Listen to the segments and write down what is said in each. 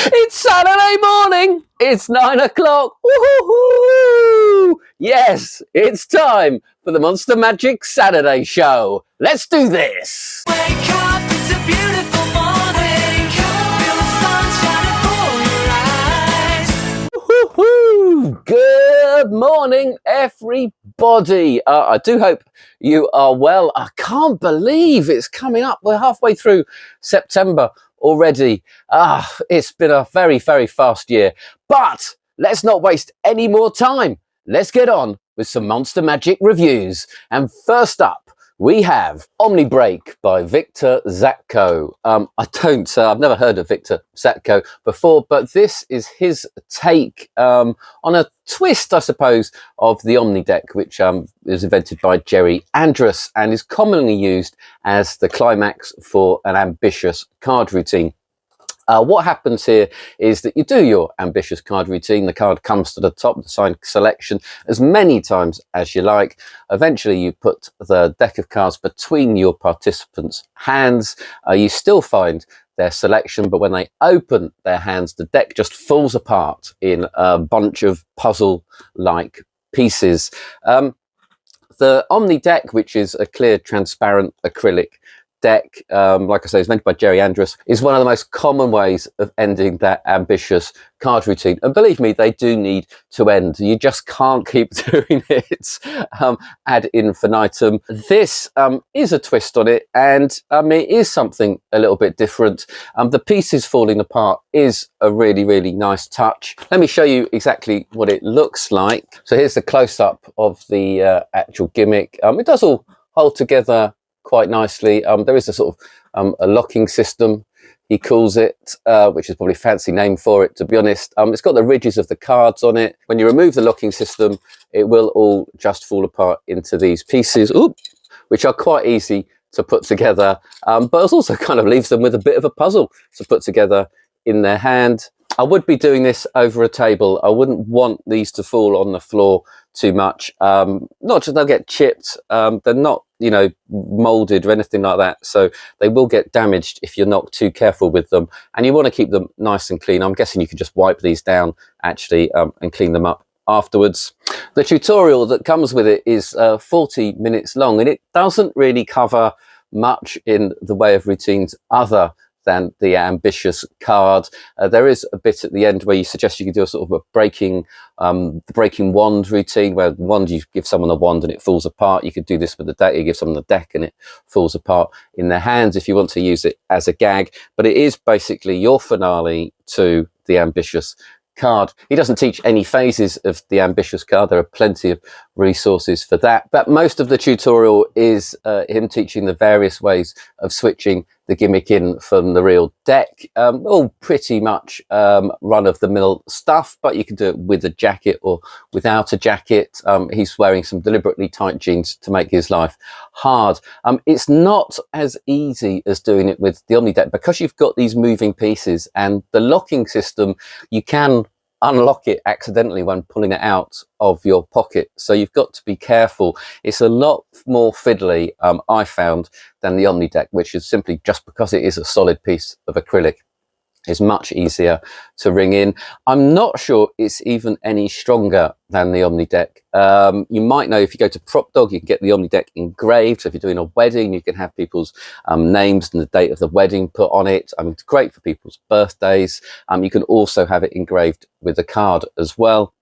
It's Saturday morning. It's 9 o'clock. Woohoo! Yes, it's time for the Monster Magic Saturday show. Let's do this. Wake up, it's a beautiful morning. Feel the sun shining for your eyes. Woohoo! Good morning, everybody. I do hope you are well. I can't believe it's coming up. We're halfway through September already. It's been a very, very fast year. But let's not waste any more time. Let's get on with some Monster Magic reviews. And first up, we have Omni Break by Victor Zatko. I've never heard of Victor Zatko before, but this is his take on a twist, I suppose, of the Omni deck, which was invented by Jerry Andrus and is commonly used as the climax for an ambitious card routine. What happens here is that you do your ambitious card routine. The card comes to the top of the signed selection as many times as you like. Eventually, you put the deck of cards between your participants' hands. You still find their selection, but when they open their hands, the deck just falls apart in a bunch of puzzle-like pieces. The Omni deck, which is a clear, transparent acrylic deck, like I say, is invented by Jerry Andrus, is one of the most common ways of ending that ambitious card routine. And believe me, they do need to end. You just can't keep doing it ad infinitum. This is a twist on it, and it is something a little bit different. The pieces falling apart is a really, really nice touch. Let me show you exactly what it looks like. So here's the close-up of the actual gimmick. It does all hold together quite nicely. There is a sort of a locking system, he calls it, which is probably a fancy name for it, to be honest. It's got the ridges of the cards on it. When you remove the locking system, it will all just fall apart into these pieces, which are quite easy to put together, but it also kind of leaves them with a bit of a puzzle to put together in their hand. I would be doing this over a table. I wouldn't want these to fall on the floor too much. Not just they'll get chipped. They're not, molded or anything like that. So they will get damaged if you're not too careful with them. And you want to keep them nice and clean. I'm guessing you could just wipe these down actually and clean them up afterwards. The tutorial that comes with it is 40 minutes long, and it doesn't really cover much in the way of routines other than the ambitious card. There is a bit at the end where you suggest you can do a sort of a breaking wand routine, where wand, you give someone a wand and it falls apart. You could do this with the deck. You give someone the deck and it falls apart in their hands if you want to use it as a gag. But it is basically your finale to the ambitious card. He doesn't teach any phases of the ambitious card. There are plenty of resources for that, but most of the tutorial is him teaching the various ways of switching the gimmick in from the real deck. All pretty much run-of-the-mill stuff, but you can do it with a jacket or without a jacket. He's wearing some deliberately tight jeans to make his life hard. It's not as easy as doing it with the Omni deck because you've got these moving pieces, and the locking system, you can unlock it accidentally when pulling it out of your pocket. So you've got to be careful. It's a lot more fiddly, I found, than the Omni deck, which is simply just because it is a solid piece of acrylic. Is much easier to ring in. I'm not sure it's even any stronger than the Omni deck. You might know if you go to Prop Dog, you can get the Omni deck engraved. So if you're doing a wedding, you can have people's names and the date of the wedding put on it. It's great for people's birthdays. You can also have it engraved with a card as well.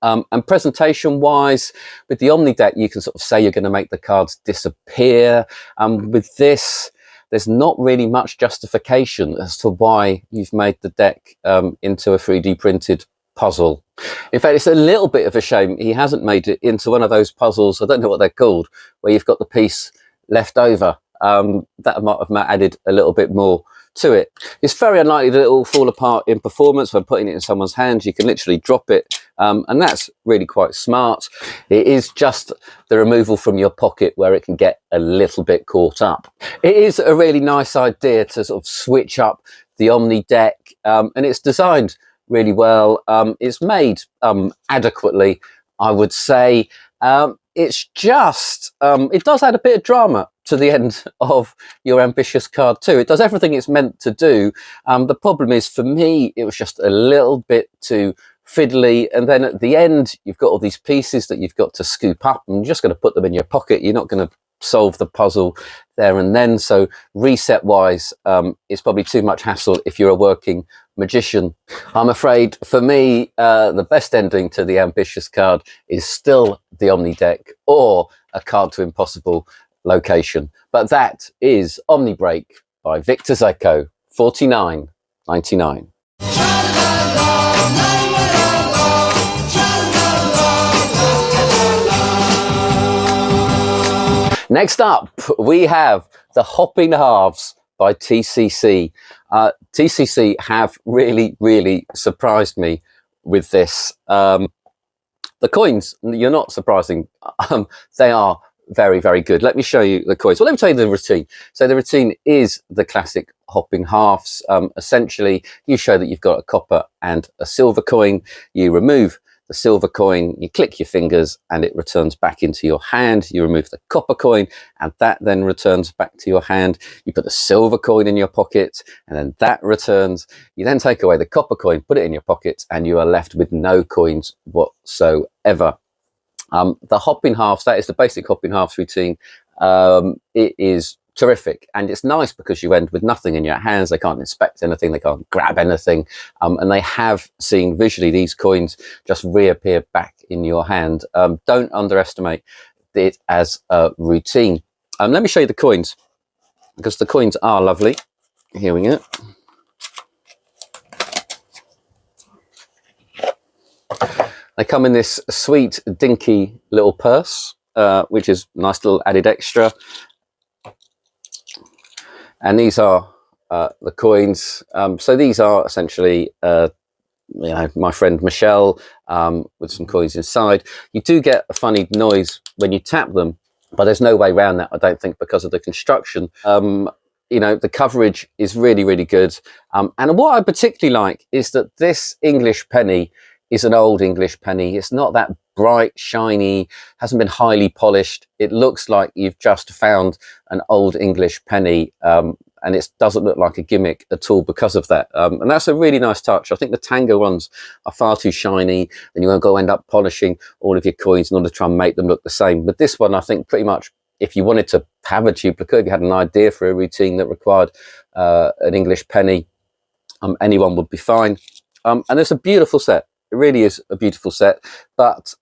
And presentation wise, with the Omni deck, you can sort of say you're going to make the cards disappear. With this, there's not really much justification as to why you've made the deck into a 3D printed puzzle. In fact, it's a little bit of a shame he hasn't made it into one of those puzzles, I don't know what they're called, where you've got the piece left over. That might have added a little bit more to it. It's very unlikely that it will fall apart in performance when putting it in someone's hands. You can literally drop it, and that's really quite smart. It is just the removal from your pocket where it can get a little bit caught up. It is a really nice idea to sort of switch up the Omni deck, and it's designed really well. It's made adequately, I would say. It's just, it does add a bit of drama to the end of your ambitious card too. It does everything it's meant to do. The problem is, for me, it was just a little bit too fiddly, and then at the end you've got all these pieces that you've got to scoop up, and you're just going to put them in your pocket. You're not going to solve the puzzle there and then. So reset wise, it's probably too much hassle if you're a working magician. I'm afraid for me, the best ending to the ambitious card is still the Omni deck or a card to impossible location. But that is Omni Break by Victor Zatko, $49.99. Next up, we have the Hopping Halves by TCC. TCC have really surprised me with this. The coins, you're not surprising. They are very good. Let me show you the coins. Well, let me tell you the routine. So the routine is the classic hopping halves. Essentially, you show that you've got a copper and a silver coin. You remove the silver coin, you click your fingers and it returns back into your hand. You remove the copper coin and that then returns back to your hand. You put the silver coin in your pocket and then that returns. You then take away the copper coin, put it in your pocket, and you are left with no coins whatsoever. The hopping halves, that is the basic hopping halves routine. It is terrific, and it's nice because you end with nothing in your hands. They can't inspect anything, they can't grab anything, and they have seen visually these coins just reappear back in your hand. Don't underestimate it as a routine. Let me show you the coins, because the coins are lovely. Here we go. They come in this sweet dinky little purse, which is a nice little added extra. And these are the coins. So these are essentially, my friend Michelle with some coins inside. You do get a funny noise when you tap them, but there's no way around that, I don't think, because of the construction. The coverage is really good. And what I particularly like is that this English penny is an old English penny. It's not that bright, shiny, hasn't been highly polished. It looks like you've just found an old English penny, and it doesn't look like a gimmick at all because of that. And that's a really nice touch. I think the Tango ones are far too shiny, and you won't go end up polishing all of your coins in order to try and make them look the same. But this one, I think pretty much, if you wanted to have a duplicate, if you had an idea for a routine that required an English penny, anyone would be fine. And it's a beautiful set. It really is a beautiful set. But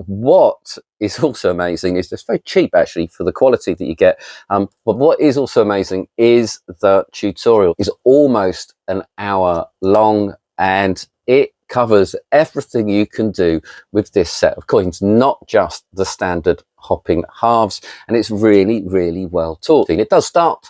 what is also amazing is it's very cheap, actually, for the quality that you get. But what is also amazing is the tutorial is almost an hour long, and it covers everything you can do with this set of coins, not just the standard hopping halves, and it's really well taught. It does start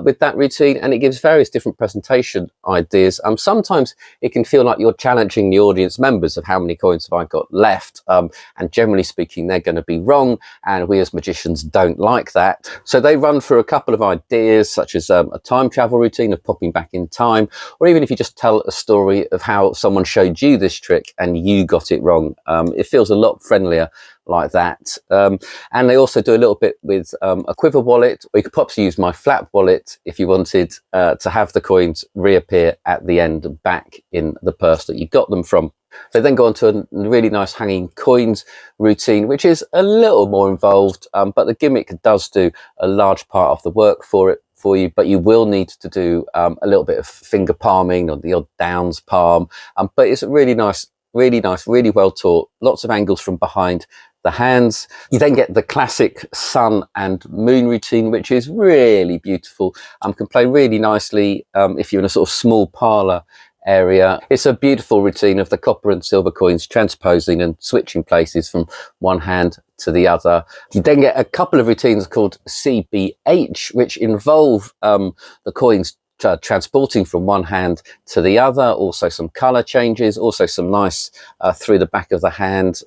with that routine, and it gives various different presentation ideas. Sometimes it can feel like you're challenging the audience members of how many coins have I got left, and generally speaking they're going to be wrong, and we as magicians don't like that. So they run through a couple of ideas, such as a time travel routine of popping back in time, or even if you just tell a story of how someone showed you this trick and you got it wrong. It feels a lot friendlier like that. And they also do a little bit with a quiver wallet, or you could possibly use my flap wallet if you wanted to have the coins reappear at the end back in the purse that you got them from. They then go on to a really nice hanging coins routine, which is a little more involved, but the gimmick does do a large part of the work for you, but you will need to do a little bit of finger palming or the odd downs palm, but it's really nice, really well taught, lots of angles from behind the hands. You then get the classic sun and moon routine, which is really beautiful, can play really nicely if you're in a sort of small parlor area. It's a beautiful routine of the copper and silver coins transposing and switching places from one hand to the other. You then get a couple of routines called CBH, which involve the coins transporting from one hand to the other, also some color changes, also some nice through the back of the hand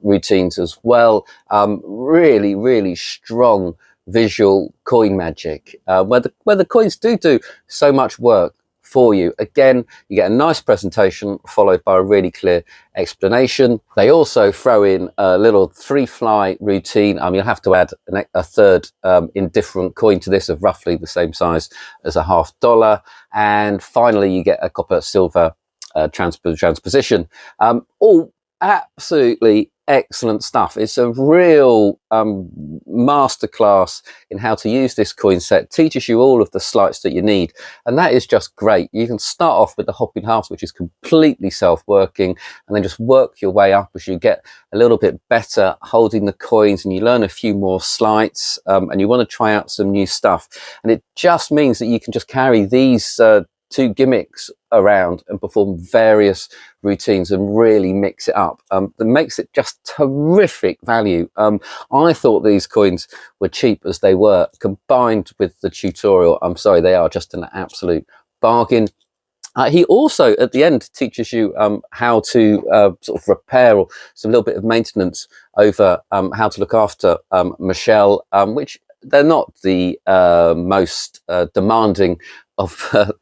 routines as well. Really strong visual coin magic, where the coins do so much work for you. Again, you get a nice presentation followed by a really clear explanation. They also throw in a little 3-fly routine. You'll have to add a third indifferent coin to this of roughly the same size as a $50. And finally, you get a copper silver transposition. All absolutely excellent stuff. It's a real masterclass in how to use this coin set. Teaches you all of the sleights that you need, and that is just great. You can start off with the hopping halves, which is completely self-working, and then just work your way up as you get a little bit better holding the coins, and you learn a few more sleights, and you want to try out some new stuff. And it just means that you can just carry these two gimmicks around and perform various routines and really mix it up. That makes it just terrific value. I thought these coins were cheap as they were, combined with the tutorial. I'm sorry, they are just an absolute bargain. He also, at the end, teaches you how to sort of repair or some little bit of maintenance over how to look after Michelle, which they're not the most demanding of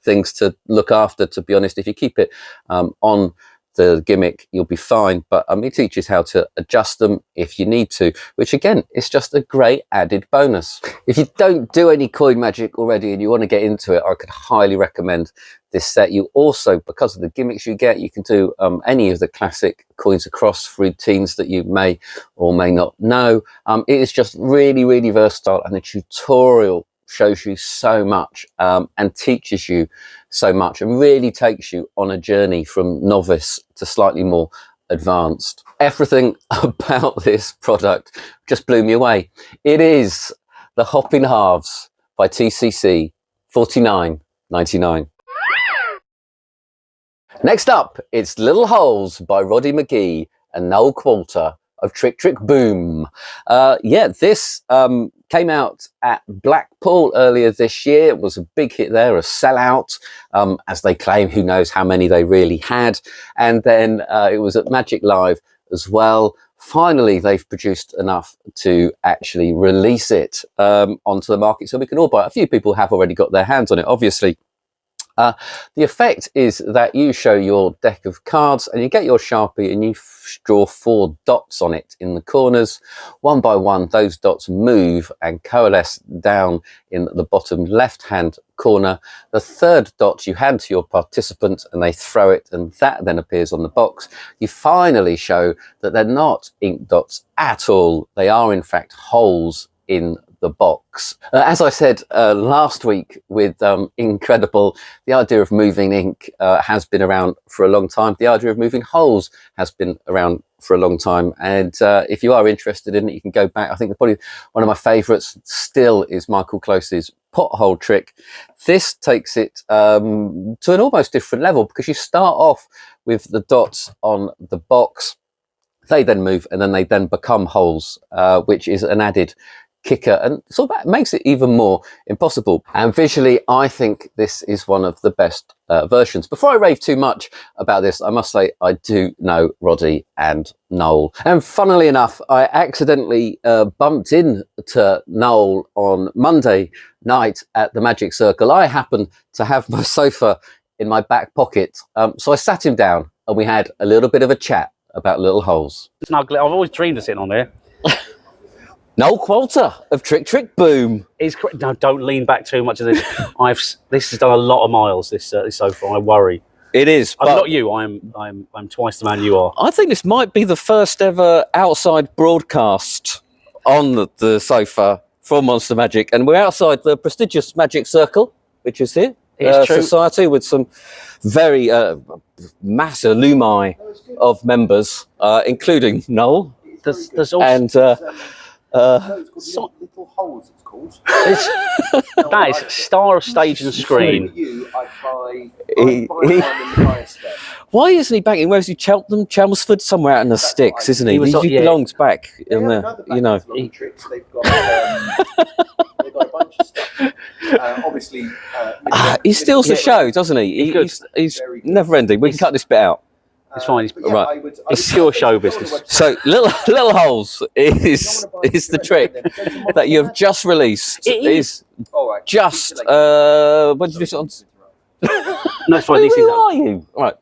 things to look after, to be honest. If you keep it on the gimmick, you'll be fine. But he teaches how to adjust them if you need to, which again is just a great added bonus. If you don't do any coin magic already and you want to get into it, I could highly recommend this set. You also, because of the gimmicks you get, you can do any of the classic coins across routines that you may or may not know. It is just really, really versatile, and the tutorial shows you so much and teaches you so much and really takes you on a journey from novice to slightly more advanced. Everything about this product just blew me away. It is the Hopping Halves by TCC, $49.99. Next up, it's Little Holes by Roddy McGhie and Noel Qualter of Trick Trick Boom. This came out at Blackpool earlier this year. It was a big hit there, a sellout, as they claim. Who knows how many they really had. And then it was at Magic Live as well. Finally, they've produced enough to actually release it onto the market so we can all buy it. A few people have already got their hands on it, obviously. The effect is that you show your deck of cards and you get your Sharpie and you draw 4 dots on it in the corners. One by one, those dots move and coalesce down in the bottom left-hand corner. The third dot you hand to your participant and they throw it, and that then appears on the box. You finally show that they're not ink dots at all. They are, in fact, holes in the box. As I said last week with Incredible, the idea of moving ink has been around for a long time. The idea of moving holes has been around for a long time. And if you are interested in it, you can go back. I think probably one of my favourites still is Michael Close's pothole trick. This takes it to an almost different level, because you start off with the dots on the box. They then move and then they then become holes, which is an added kicker, and so that makes it even more impossible. And visually, I think this is one of the best versions. Before I rave too much about this, I must say I do know Roddy and Noel, and funnily enough, I accidentally bumped into Noel on Monday night at the Magic Circle. I happened to have my sofa in my back pocket, so I sat him down and we had a little bit of a chat about Little Holes. Snugly, I've always dreamed of sitting on there. Noel Qualter of Trick Trick Boom. No, don't lean back too much of this. This has done a lot of miles. This sofa. I worry. It is. I'm not you. I'm twice the man you are. I think this might be the first ever outside broadcast on the sofa from Monster Magic, and we're outside the prestigious Magic Circle, which is here. It's true. Society with some very massive alumni of members, including Noel. There's also And Little Holes, it's called. that is star of stage and screen. I'd buy one in the highest step. why isn't he back in? Where's he? Cheltenham, Chelmsford, somewhere out in the sticks, isn't he? He was He yeah. belongs back They in have there, another you know. back catalogue of tricks. They've got a bunch of stuff. Obviously, He steals the show, doesn't he? He's Very good. never ending. We can cut this bit out. It's fine. but yeah, Right. I would It's pure show business. So little holes is the trick that you have just released. It Is All right. just when did you do it on? No, it's fine. These Who things are you? All right.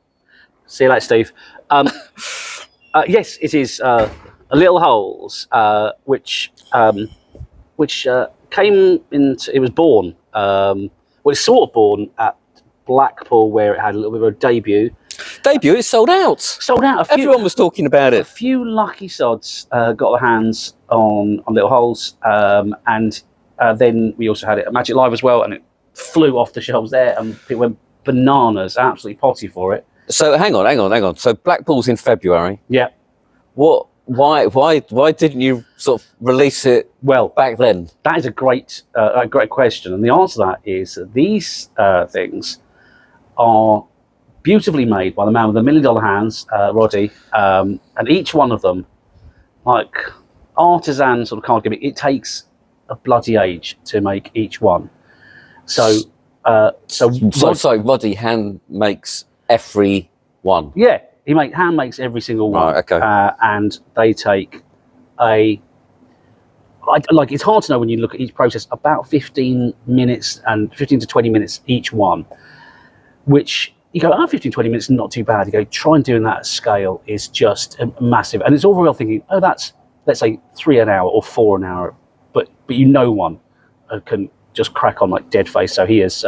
See you later, Steve. Yes, it is a Little Holes, which came into. It was born. Well, it's sort of born at Blackpool, where it had a little bit of a debut. Debut, it's sold out. Sold out. Everyone was talking about A it. few lucky sods got their hands on Little Holes, and then we also had it at Magic Live as well, and it flew off the shelves there, and people went bananas, absolutely potty for it. So hang on. So Blackpool's in February. Yeah. What? Why didn't you sort of release it Well, back then? that is a great question, and the answer to that is that these things are beautifully made by the man with $1 million hands, Roddy, and each one of them, like artisan sort of card gimmick, it takes a bloody age to make each one. So Roddy hand makes every one. yeah, he hand makes every single one. Right, okay. And they take it's hard to know when you look at each process, about 15 minutes and 15 to 20 minutes each one, which you go, 15, 20 minutes is not too bad. You go, try and doing that at scale is just massive. And it's all very well thinking, that's, let's say 3 an hour or 4 an hour, but one can just crack on like dead face. So he is,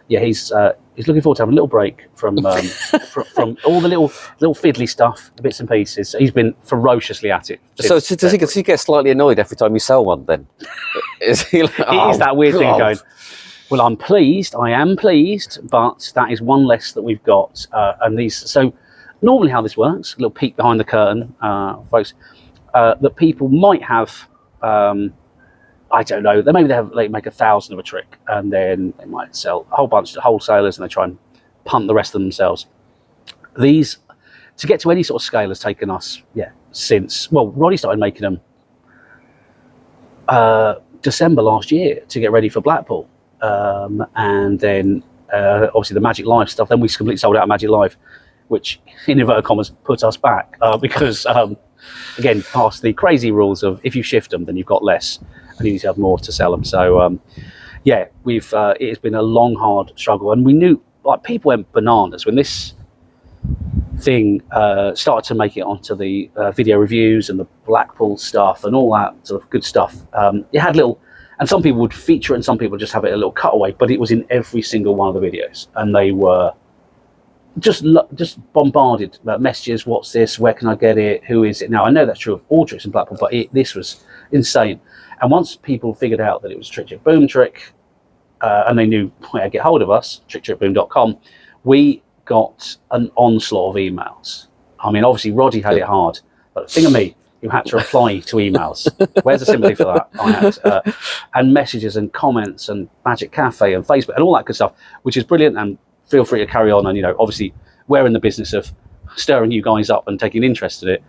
he's looking forward to having a little break from from all the little fiddly stuff, the bits and pieces. He's been ferociously at it. So does he get slightly annoyed every time you sell one then? Is he like, It is that weird thing of going, well, I am pleased, but that is one less that we've got. And these, so normally how this works, a little peek behind the curtain, folks, that people might have, I don't know, they make 1,000 of a trick, and then they might sell a whole bunch to wholesalers, and they try and punt the rest of them themselves. These, to get to any sort of scale, has taken us, since, well, Roddy started making them December last year to get ready for Blackpool. And then obviously the Magic Live stuff, then we completely sold out of Magic Live, which in inverted commas put us back because again, past the crazy rules of if you shift them then you've got less and you need to have more to sell them. So we've it has been a long hard struggle, and we knew, like, people went bananas when this thing started to make it onto the video reviews and the Blackpool stuff and all that sort of good stuff. It had little, and some people would feature it and some people just have it a little cutaway, but it was in every single one of the videos, and they were just bombarded about messages. What's this? Where can I get it? Who is it? Now, I know that's true of all tricks in Blackpool, but this was insane. And once people figured out that it was Trick Trick Boom Trick, and they knew where to get hold of us, tricktrickboom.com, we got an onslaught of emails. I mean, obviously Roddy had it hard, but think of me, you had to reply to emails. Where's the sympathy for that? I had and messages and comments and Magic Cafe and Facebook and all that good stuff, which is brilliant. And feel free to carry on. And obviously we're in the business of stirring you guys up and taking interest in it.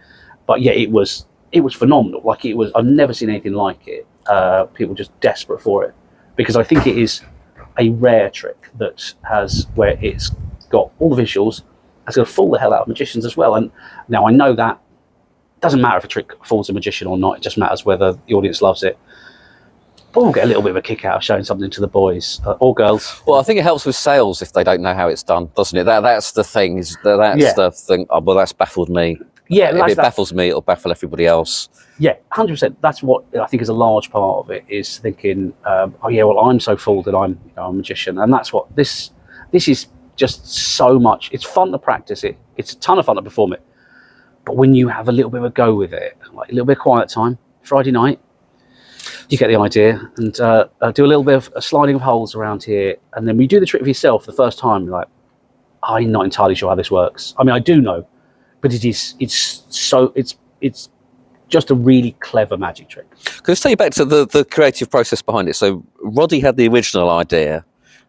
But yeah, it was phenomenal. Like, it was, I've never seen anything like it. People just desperate for it, because I think it is a rare trick that has, where it's got all the visuals, it's going to fool the hell out of magicians as well. And now I know that doesn't matter if a trick fools a magician or not, it just matters whether the audience loves it. But we'll get a little bit of a kick out of showing something to the boys or girls. Well, I think it helps with sales if they don't know how it's done, doesn't it? That's the thing. The thing. Oh, well, that's baffled me. Yeah, if it baffles me, it'll baffle everybody else. Yeah, 100%. That's what I think is a large part of it, is thinking, I'm so fooled that I'm a magician. And that's what this is, just so much. It's fun to practice it. It's a ton of fun to perform it. But when you have a little bit of a go with it, like a little bit of quiet time, Friday night, you get the idea, and do a little bit of a sliding of holes around here, and then when you do the trick for yourself the first time, you're like, I'm not entirely sure how this works. I mean, I do know, but it's just a really clever magic trick. Let's take you back to the creative process behind it. So Roddy had the original idea,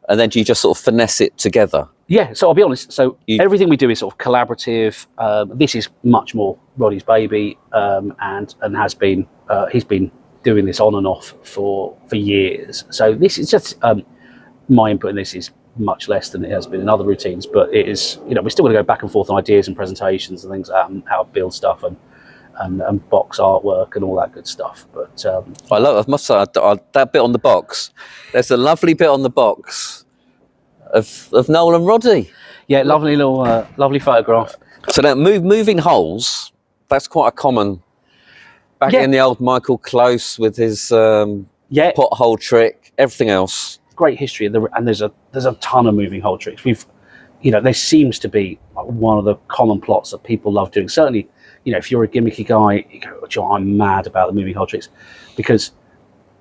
and then do you just sort of finesse it together? Yeah, so I'll be honest. So everything we do is sort of collaborative. This is much more Roddy's baby, and has been. He's been doing this on and off for years. So this is just my input in this is much less than it has been in other routines. But it is, we're still going to go back and forth on ideas and presentations and things, how to build stuff and box artwork and all that good stuff. But I must say, that bit on the box. There's a lovely bit on the box. of Noel and Roddy. Yeah, lovely little, lovely photograph. So now moving holes, that's quite a common. Back Yeah. in the old Michael Close with his Yeah, pothole trick, everything else. great history, and there's a ton of moving hole tricks. There seems to be like one of the common plots that people love doing. Certainly, if you're a gimmicky guy, you go, "Joe, I'm mad about the moving hole tricks," because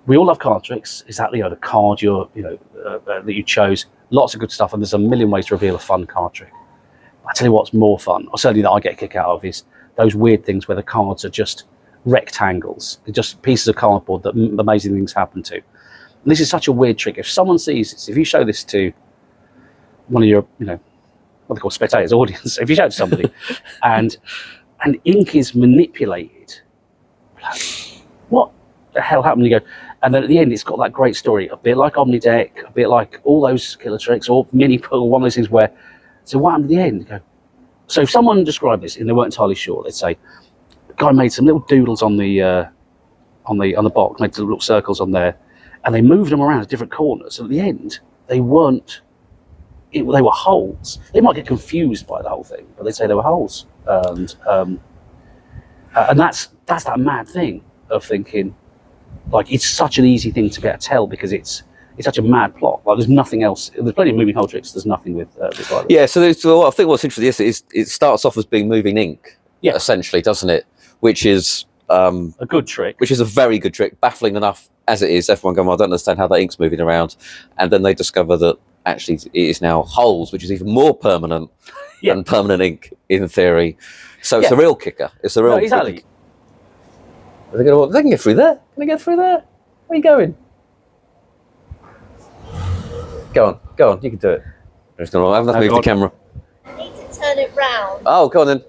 we all love card tricks. Exactly, the card that you chose, lots of good stuff, and there's a million ways to reveal a fun card trick. I tell you what's more fun, or certainly that I get a kick out of, is those weird things where the cards are just rectangles. They're just pieces of cardboard that amazing things happen to. And this is such a weird trick. If someone sees this, if you show this to one of your, what they call spectators, audience, if you show it to somebody and ink is manipulated, like, what the hell happened? You go, and then at the end, it's got that great story, a bit like Omni deck, a bit like all those killer tricks, or mini pull, one of those things where, so what happened at the end? You go, so if someone described this and they weren't entirely sure, they'd say, the guy made some little doodles on the box, made some little circles on there, and they moved them around at different corners. And at the end, they weren't. They were holes. They might get confused by the whole thing, but they'd say they were holes. And that's that mad thing of thinking, like, it's such an easy thing to be able to tell because it's such a mad plot. Like, there's nothing else. There's plenty of moving hole tricks. There's nothing with this like this. Yeah, so I think what's interesting is it starts off as being moving ink, essentially, doesn't it? Which is a good trick. Which is a very good trick, baffling enough as it is. Everyone going, well, I don't understand how that ink's moving around. And then they discover that actually it is now holes, which is even more permanent than permanent ink in theory. So it's a real kicker. It's a real exactly. kicker. They can get through there. Can they get through there? Where are you going? Go on, you can do it. I haven't moved the camera. I need to turn it round. Oh, go on then.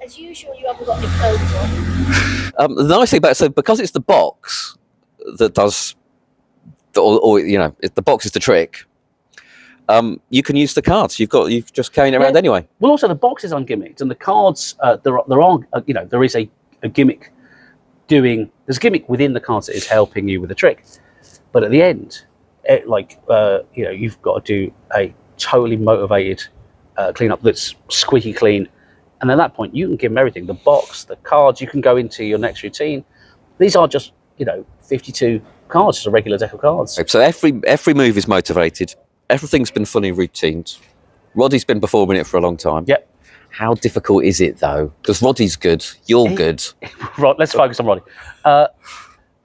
As usual, you haven't got any clothes on. The nice thing about it, so because it's the box that does, the box is the trick. You can use the cards. You've just carrying it around anyway. Well, also the box is ungimmicked, and the cards there is a gimmick there's a gimmick within the cards that is helping you with the trick, but at the end, you've got to do a totally motivated cleanup that's squeaky clean. And at that point, you can give them everything. The box, the cards, you can go into your next routine. These are just, 52 cards, just a regular deck of cards. So every move is motivated. Everything's been fully routined. Roddy's been performing it for a long time. Yep. How difficult is it, though? Because Roddy's good. You're good. Right, let's focus on Roddy.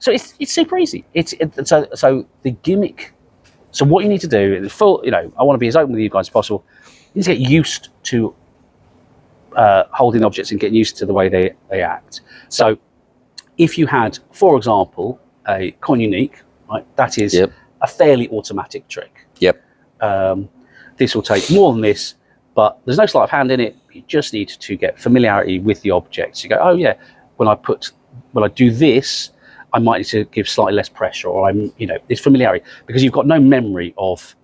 So it's super easy. So the gimmick. So what you need to do is I want to be as open with you guys as possible. You need to get used to holding objects and getting used to the way they act. So if you had, for example, a coin unique, right, that is a fairly automatic trick. Yep. This will take more than this, but there's no sleight of hand in it. You just need to get familiarity with the objects. You go, oh yeah, when I do this, I might need to give slightly less pressure, or it's familiarity, because you've got no memory of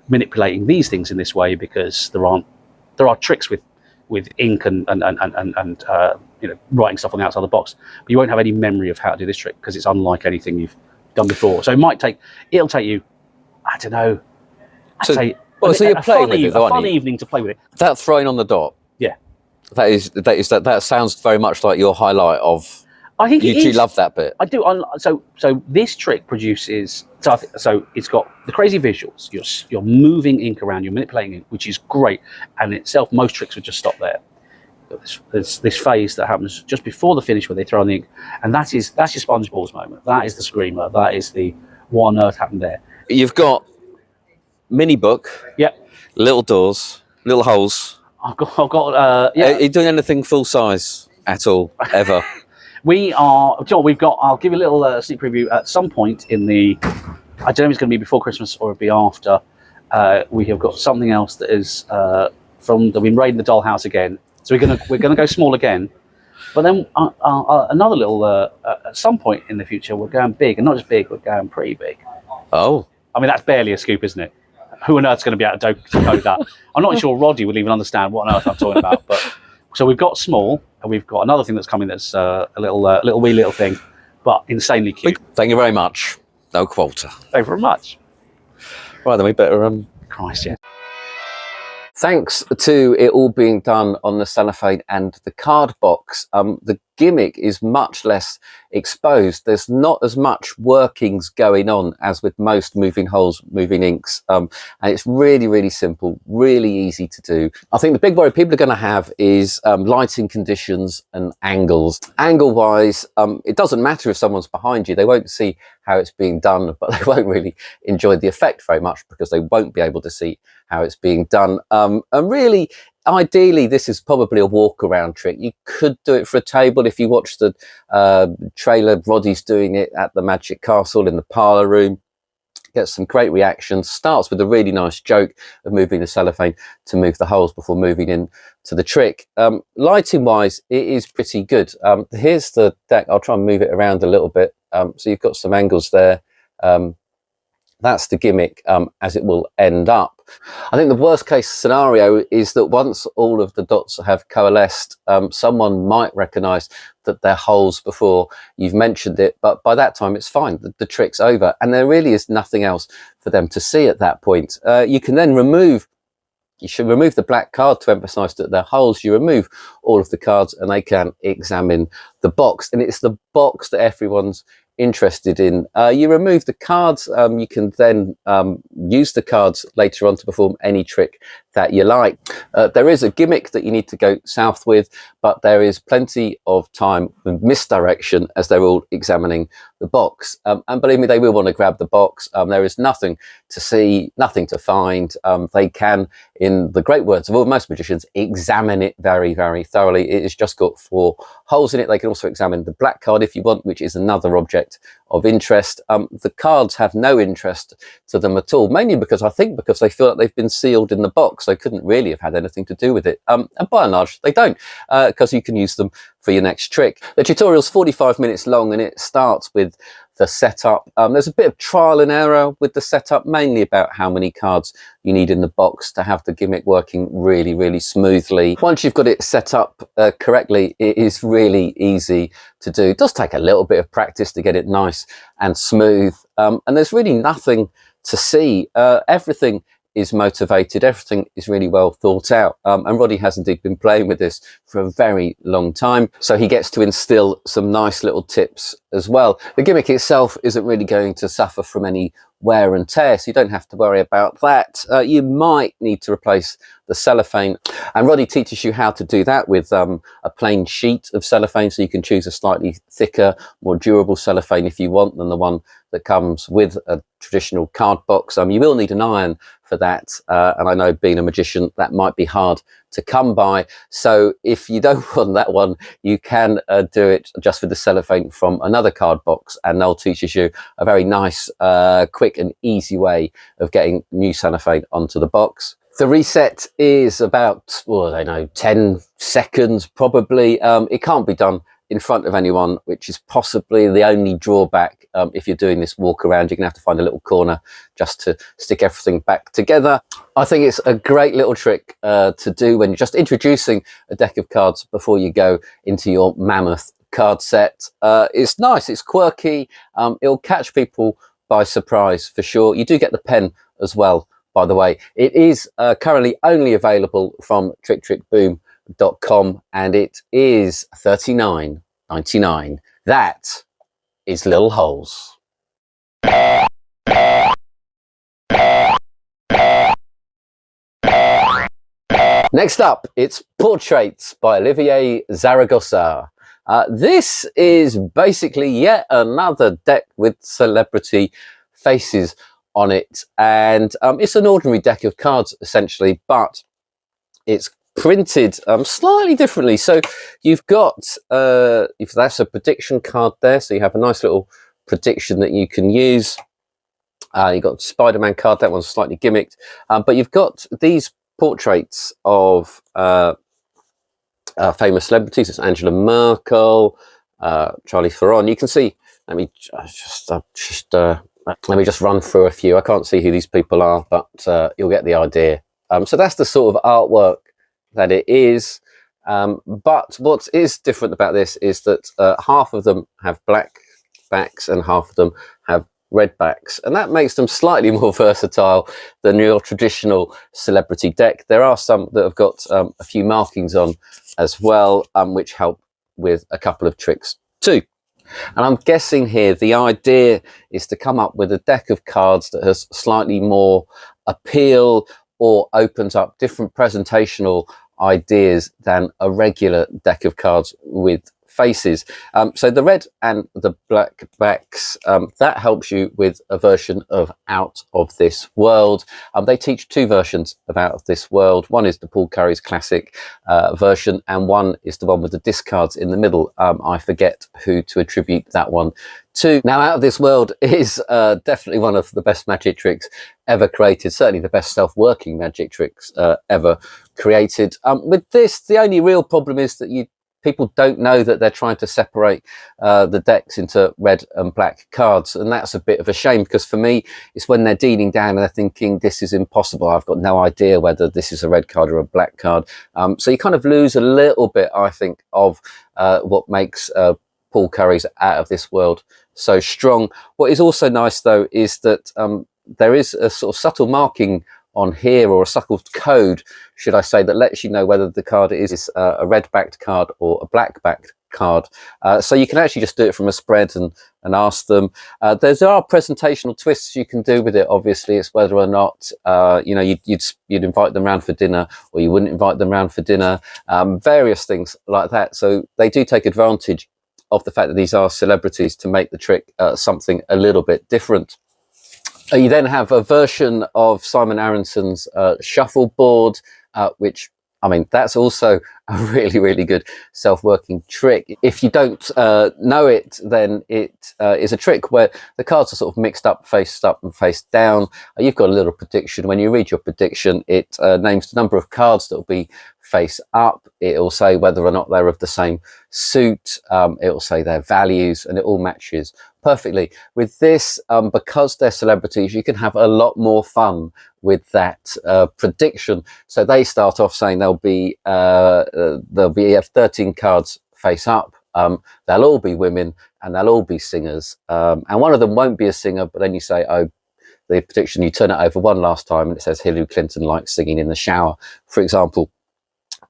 manipulating these things in this way, because there are tricks with ink and writing stuff on the outside of the box, but you won't have any memory of how to do this trick because it's unlike anything you've done before. So it'll take you, I don't know, so you're playing with it, a fun evening to play with it. That throwing on the dot. Yeah. That sounds very much like your highlight of. I think you love that bit. I do. So this trick produces. So it's got the crazy visuals. You're moving ink around. You're manipulating it, which is great. And in itself, most tricks would just stop there. There's this phase that happens just before the finish where they throw on the ink, and that's your SpongeBob's moment. That is the screamer. That is the what on earth happened there. You've got mini book. Yep. Little doors. Little holes. I've got. Yeah. Are you doing anything full size at all ever? We are, John, I'll give you a little sneak preview at some point in the, I don't know if it's going to be before Christmas or it'll be after. We have got something else that is we've been raiding the dollhouse again. So we're gonna go small again. But then another little, at some point in the future, we're going big, and not just big, we're going pretty big. Oh. I mean, that's barely a scoop, isn't it? Who on earth's going to be able to decode that? I'm not sure Roddy will even understand what on earth I'm talking about, but. So we've got small, and we've got another thing that's coming that's a little wee little thing, but insanely cute. Thank you very much. No quota. Thank you very much. Right, then we better Christ, yeah. Thanks to it all being done on the cellophane and the card box, the gimmick is much less exposed. There's not as much workings going on as with most moving holes, moving inks, and it's really, really simple, really easy to do. I think the big worry people are going to have is lighting conditions and angles. Angle-wise, it doesn't matter if someone's behind you. They won't see how it's being done, but they won't really enjoy the effect very much because they won't be able to see how it's being done. And really, ideally, this is probably a walk-around trick. You could do it for a table. If you watch the trailer, Roddy's doing it at the Magic Castle in the parlour room. Gets some great reactions. Starts with a really nice joke of moving the cellophane to move the holes before moving in to the trick. Lighting-wise, it is pretty good. Here's the deck. I'll try and move it around a little bit. So you've got some angles there. That's the gimmick as it will end up. I think the worst case scenario is that once all of the dots have coalesced, someone might recognise that they're holes before you've mentioned it, but by that time it's fine. The trick's over and there really is nothing else for them to see at that point. You can then you should remove the black card to emphasise that they're holes. You remove all of the cards and they can examine the box, and it's the box that everyone's interested in. You remove the cards, you can then use the cards later on to perform any trick that you like. There is a gimmick that you need to go south with, but there is plenty of time and misdirection as they're all examining the box. And believe me, they will want to grab the box. There is nothing to see, nothing to find. They can, in the great words of most magicians, examine it very, very thoroughly. It has just got 4 holes in it. They can also examine the black card if you want, which is another object of interest. The cards have no interest to them at all, mainly because they feel like they've been sealed in the box. They couldn't really have had anything to do with it. And by and large, they don't, because you can use them for your next trick. The tutorial's 45 minutes long and it starts with the setup. There's a bit of trial and error with the setup, mainly about how many cards you need in the box to have the gimmick working really, really smoothly. Once you've got it set up correctly, it is really easy to do. It does take a little bit of practice to get it nice and smooth. And there's really nothing to see. Everything is motivated, everything is really well thought out, and Roddy has indeed been playing with this for a very long time, so he gets to instill some nice little tips as well. The gimmick itself isn't really going to suffer from any wear and tear, so you don't have to worry about that. You might need to replace the cellophane, and Roddy teaches you how to do that with a plain sheet of cellophane, so you can choose a slightly thicker, more durable cellophane if you want than the one that comes with a traditional card box. You will need an iron for that, and I know, being a magician, that might be hard to come by, so if you don't want that one, you can do it just with the cellophane from another card box, and they'll teach you a very nice, quick and easy way of getting new cellophane onto the box. The reset is about, well, I don't know, 10 seconds probably. It can't be done in front of anyone, which is possibly the only drawback. If you're doing this walk around, you're gonna have to find a little corner just to stick everything back together. I think it's a great little trick to do when you're just introducing a deck of cards before you go into your mammoth card set. It's nice, it's quirky, it'll catch people by surprise for sure. You do get the pen as well, by the way. It is currently only available from tricktrickboom.com, and it is $39.99. That is Little Holes. Next up, it's Portraits by Olivier Zaragosa. This is basically yet another deck with celebrity faces on it, and it's an ordinary deck of cards essentially, but it's printed slightly differently. So you've got if that's a prediction card there, so you have a nice little prediction that you can use. You've got Spider-Man card, that one's slightly gimmicked, but you've got these portraits of famous celebrities. It's Angela Merkel, Charlie Theron. You can see, let me just run through a few. I can't see who these people are, but you'll get the idea. So that's the sort of artwork that it is. But what is different about this is that half of them have black backs and half of them have red backs, and that makes them slightly more versatile than your traditional celebrity deck. There are some that have got a few markings on as well, which help with a couple of tricks too. And I'm guessing here the idea is to come up with a deck of cards that has slightly more appeal or opens up different presentational ideas than a regular deck of cards with faces. So the red and the black backs, that helps you with a version of Out of This World. They teach two versions of Out of This World. One is the Paul Curry's classic version, and one is the one with the discards in the middle. I forget who to attribute that one to. Now, Out of This World is definitely one of the best magic tricks ever created, certainly the best self-working magic tricks ever created. With this, the only real problem is that people don't know that they're trying to separate the decks into red and black cards, and that's a bit of a shame, because for me it's when they're dealing down and they're thinking this is impossible, I've got no idea whether this is a red card or a black card. So you kind of lose a little bit, I think, of what makes Paul Curry's Out of This World so strong. What is also nice though is that there is a sort of subtle marking on here, or a subtle code, should I say, that lets you know whether the card is a red-backed card or a black-backed card. So you can actually just do it from a spread and ask them. There are presentational twists you can do with it. Obviously, it's whether or not you'd invite them round for dinner, or you wouldn't invite them round for dinner. Various things like that. So they do take advantage of the fact that these are celebrities to make the trick something a little bit different. You then have a version of Simon Aronson's shuffleboard, which, I mean, that's also a really, really good self-working trick. If you don't know it, then it is a trick where the cards are sort of mixed up and face down. You've got a little prediction. When you read your prediction, it names the number of cards that will be face up. It will say whether or not they're of the same suit. It will say their values, and it all matches perfectly. With this, because they're celebrities, you can have a lot more fun with that prediction. So they start off saying there'll be 13 cards face up. They'll all be women, and they'll all be singers. And one of them won't be a singer, but then you say, oh, the prediction, you turn it over one last time, and it says Hillary Clinton likes singing in the shower, for example.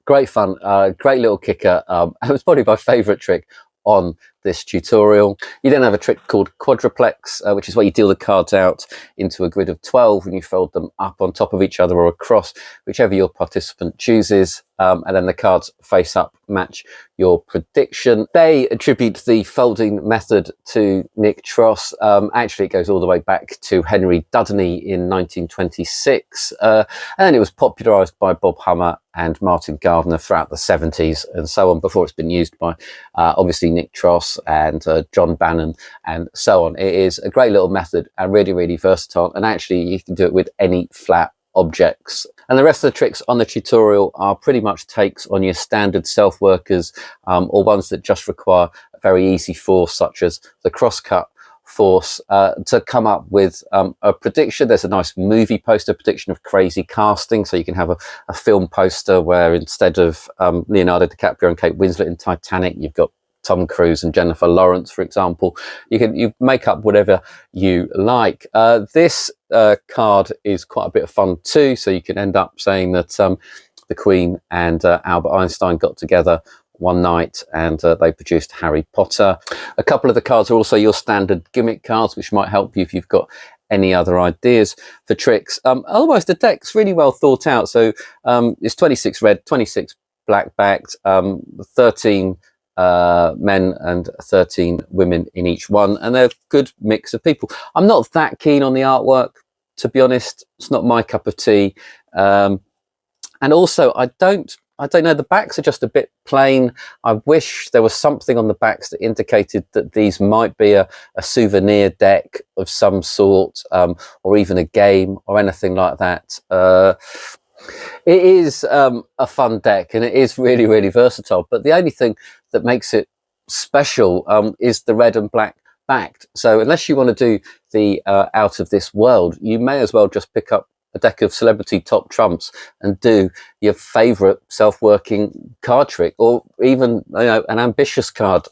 Great fun, great little kicker. It was probably my favourite trick on this tutorial. You then have a trick called quadruplex, which is where you deal the cards out into a grid of 12 and you fold them up on top of each other or across, whichever your participant chooses, and then the cards face up match your prediction. They attribute the folding method to Nick Tross. Actually, it goes all the way back to Henry Dudney in 1926, and then it was popularised by Bob Hummer and Martin Gardner throughout the 70s and so on, before it's been used by obviously Nick Tross and John Bannon and so on. It is a great little method and really, really versatile, and actually you can do it with any flat objects. And the rest of the tricks on the tutorial are pretty much takes on your standard self-workers, or ones that just require a very easy force, such as the cross-cut force, to come up with a prediction. There's a nice movie poster prediction of crazy casting, so you can have a film poster where instead of Leonardo DiCaprio and Kate Winslet in Titanic, you've got Tom Cruise and Jennifer Lawrence, for example. You make up whatever you like. This card is quite a bit of fun too, so you can end up saying that the Queen and Albert Einstein got together one night and they produced Harry Potter. A couple of the cards are also your standard gimmick cards, which might help you if you've got any other ideas for tricks. Otherwise, the deck's really well thought out. So it's 26 red, 26 black backed, 13 men and 13 women in each one, and they're a good mix of people. I'm not that keen on the artwork, to be honest. It's not my cup of tea, and also I don't know, the backs are just a bit plain. I wish there was something on the backs that indicated that these might be a souvenir deck of some sort, or even a game or anything like that. It is a fun deck, and it is really, really versatile, but the only thing that makes it special is the red and black backed. So unless you want to do the Out of This World, you may as well just pick up a deck of celebrity top trumps and do your favorite self-working card trick, or even an ambitious card.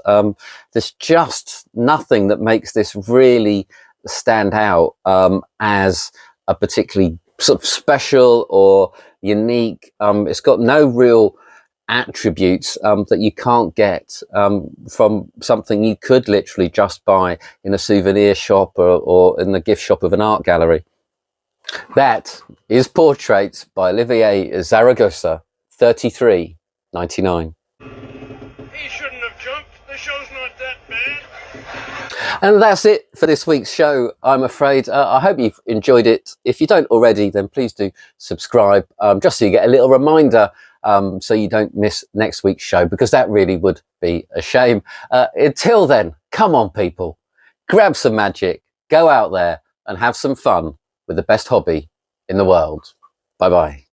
There's just nothing that makes this really stand out as a particularly sort of special or unique. It's got no real attributes that you can't get from something you could literally just buy in a souvenir shop or in the gift shop of an art gallery. That is Portraits by Olivier Zaragosa, 33.99. He shouldn't have jumped. The show's not that bad. And that's it for this week's show, I'm afraid. I hope you've enjoyed it. If you don't already, then please do subscribe, just so you get a little reminder, so you don't miss next week's show, because that really would be a shame. Until then, come on, people. Grab some magic, go out there and have some fun with the best hobby in the world. Bye-bye.